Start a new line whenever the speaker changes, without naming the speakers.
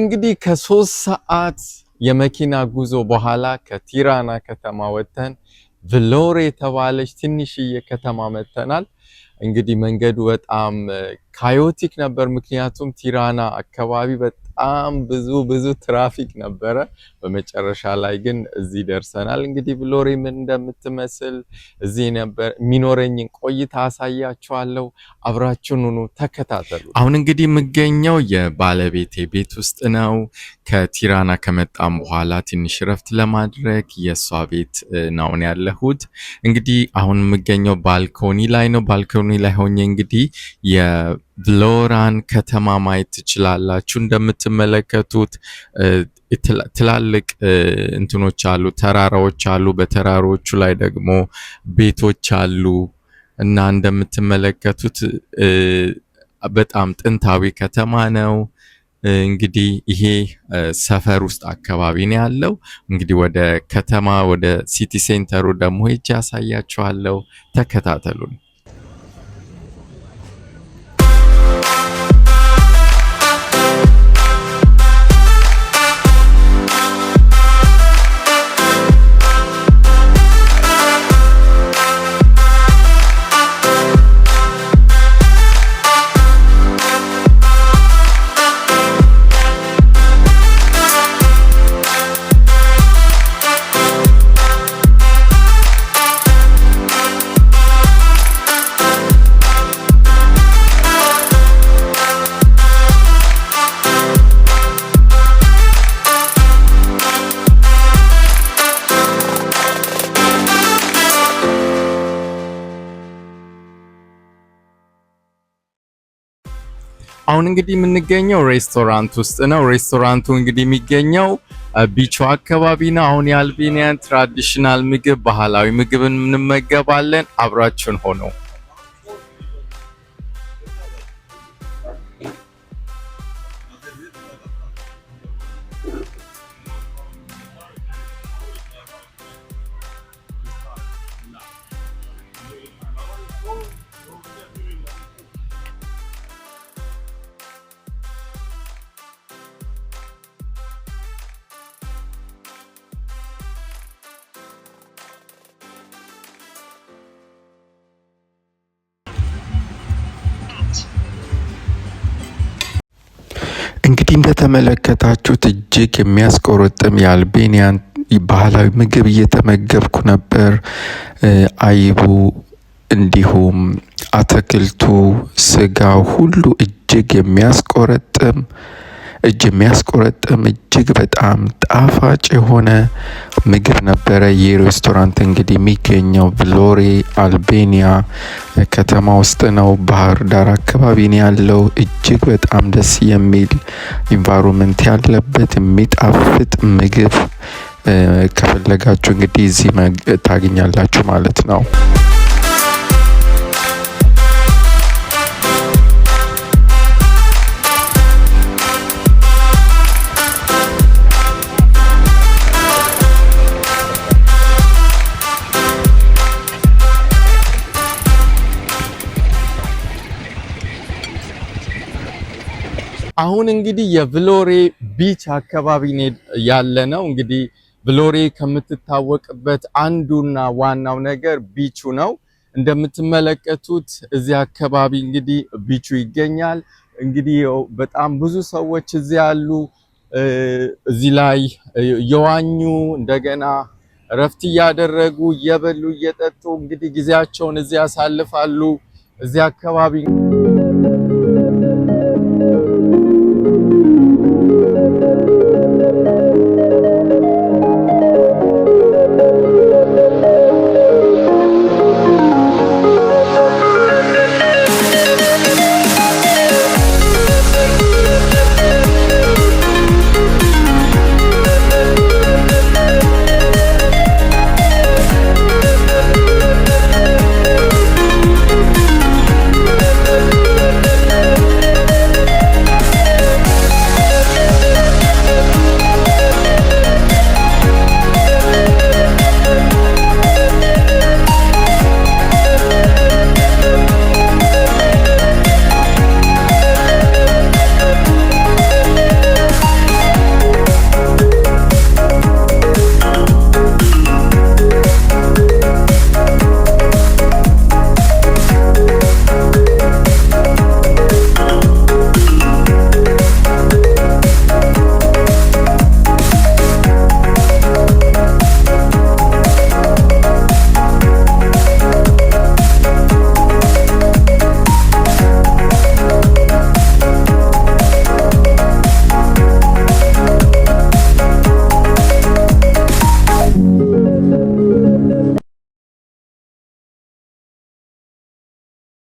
እንግዲህ ከ3 ሰዓት የመኪና ጉዞ በኋላ ከቲራና ከተማ ወጥተን ቭሎሬ የተባለች ትንሽዬ ከተማ መጥተናል። እንግዲህ መንገዱ በጣም ካዮቲክ ነበር፣ ምክንያቱም ቲራና አካባቢ በጣም ብዙ ትራፊክ ነበረ። በመጨረሻ ላይ ግን እዚህ ደርሰናል። እንግዲህ ቭሎሬ ምን እንደምትመስል እዚህ ነበር የሚኖረኝን ቆይታ አሳያችኋለሁ። አብራችሁን ሁኑ፣ ተከታተሉ። አሁን እንግዲህ የምገኘው የባለቤቴ ቤት ውስጥ ነው። ከቲራና ከመጣም በኋላ ትንሽ ረፍት ለማድረግ የሷ ቤት ነው ያለሁት። እንግዲህ አሁን የምገኘው ባልኮኒ ላይ ነው። ባልኮኒ ላይ ሆኜ እንግዲህ የቭሎራን ከተማ ማየት ትችላላችሁ። እንደምትመለከቱት ትላልቅ እንትኖች አሉ፣ ተራራዎች አሉ። በተራራዎቹ ላይ ደግሞ ቤቶች አሉ እና እንደምትመለከቱት በጣም ጥንታዊ ከተማ ነው። እንግዲህ ይሄ ሰፈር ውስጥ አካባቢ ነው ያለው። እንግዲህ ወደ ከተማ ወደ ሲቲ ሴንተሩ ደግሞ ሄጄ ያሳያችኋለሁ። ተከታተሉን። አሁን እንግዲህ የምንገኘው ሬስቶራንት ውስጥ ነው። ሬስቶራንቱ እንግዲህ የሚገኘው ቢቹ አካባቢ ነው። አሁን የአልቤኒያን ትራዲሽናል ምግብ፣ ባህላዊ ምግብን እንመገባለን። አብራችሁን ሆኖ እንግዲህ እንደተመለከታችሁት እጅግ የሚያስቆረጥም የአልቤኒያን ባህላዊ ምግብ እየተመገብኩ ነበር። አይቡ፣ እንዲሁም አትክልቱ፣ ስጋው ሁሉ እጅግ የሚያስቆረጥም እጅግ በጣም ጣፋጭ የሆነ ምግብ ነበረ። ይህ ሬስቶራንት እንግዲህ የሚገኘው ቭሎሬ አልቤኒያ ከተማ ውስጥ ነው። ባህር ዳር አካባቢ ነው ያለው። እጅግ በጣም ደስ የሚል ኢንቫይሮንመንት ያለበት የሚጣፍጥ ምግብ ከፈለጋችሁ እንግዲህ እዚህ ታገኛላችሁ ማለት ነው። አሁን እንግዲህ የቭሎሬ ቢች አካባቢ ያለ ነው። እንግዲህ ቭሎሬ ከምትታወቅበት አንዱና ዋናው ነገር ቢቹ ነው። እንደምትመለከቱት እዚህ አካባቢ እንግዲህ ቢቹ ይገኛል። እንግዲህ በጣም ብዙ ሰዎች እዚህ ያሉ እዚህ ላይ የዋኙ እንደገና ረፍት እያደረጉ እየበሉ እየጠጡ እንግዲህ ጊዜያቸውን እዚህ ያሳልፋሉ። እዚህ አካባቢ